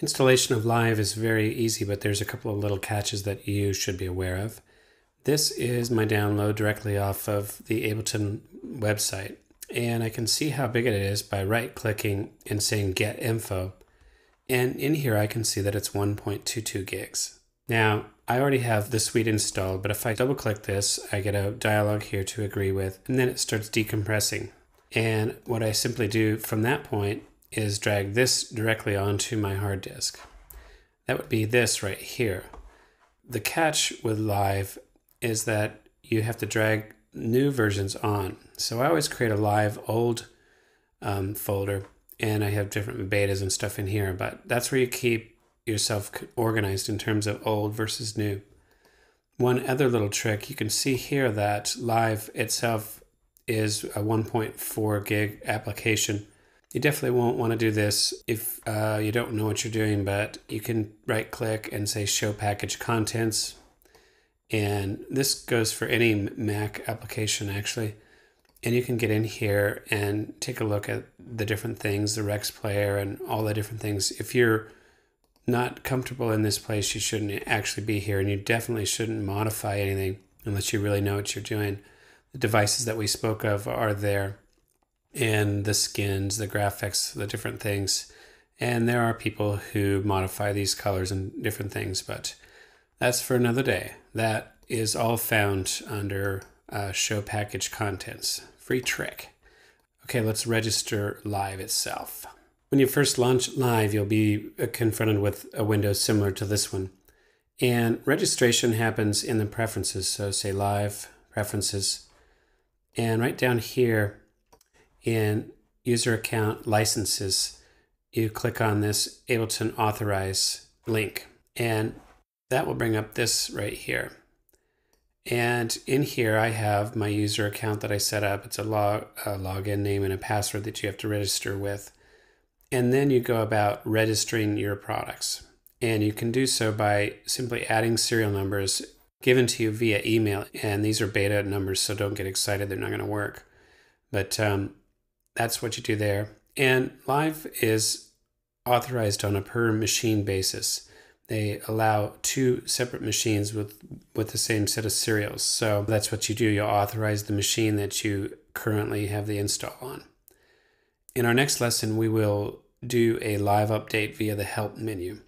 Installation of Live is very easy, but there's a couple of little catches that you should be aware of. This is my download directly off of the Ableton website, and I can see how big it is by right-clicking and saying Get Info. And in here I can see that it's 1.22 gigs. Now, I already have the suite installed, but if I double-click this, I get a dialog here to agree with, and then it starts decompressing. And what I simply do from that point is drag this directly onto my hard disk. That would be this right here. The catch with Live is that you have to drag new versions on. So I always create a Live old folder, and I have different betas and stuff in here, but that's where you keep yourself organized in terms of old versus new. One other little trick, you can see here that Live itself is a 1.4 gig application. You definitely won't want to do this if you don't know what you're doing, but you can right click and say show package contents. And this goes for any Mac application actually. And you can get in here and take a look at the different things, the Rex player and all the different things. If you're not comfortable in this place, you shouldn't actually be here, and you definitely shouldn't modify anything unless you really know what you're doing. The devices that we spoke of are there, and the skins, the graphics, the different things. And there are people who modify these colors and different things, but that's for another day. That is all found under show package contents. Free trick. Okay, let's register Live itself. When you first launch Live, you'll be confronted with a window similar to this one. And registration happens in the preferences. So say Live, Preferences. And right down here in User Account Licenses, you click on this Ableton Authorize link. And that will bring up this right here. And in here I have my user account that I set up. It's a login name and a password that you have to register with. And then you go about registering your products. And you can do so by simply adding serial numbers given to you via email. And these are beta numbers, so don't get excited. They're not going to work. But that's what you do there. And Live is authorized on a per machine basis. They allow two separate machines with the same set of serials. So that's what you do. You authorize the machine that you currently have the install on. In our next lesson, we will do a Live update via the Help menu.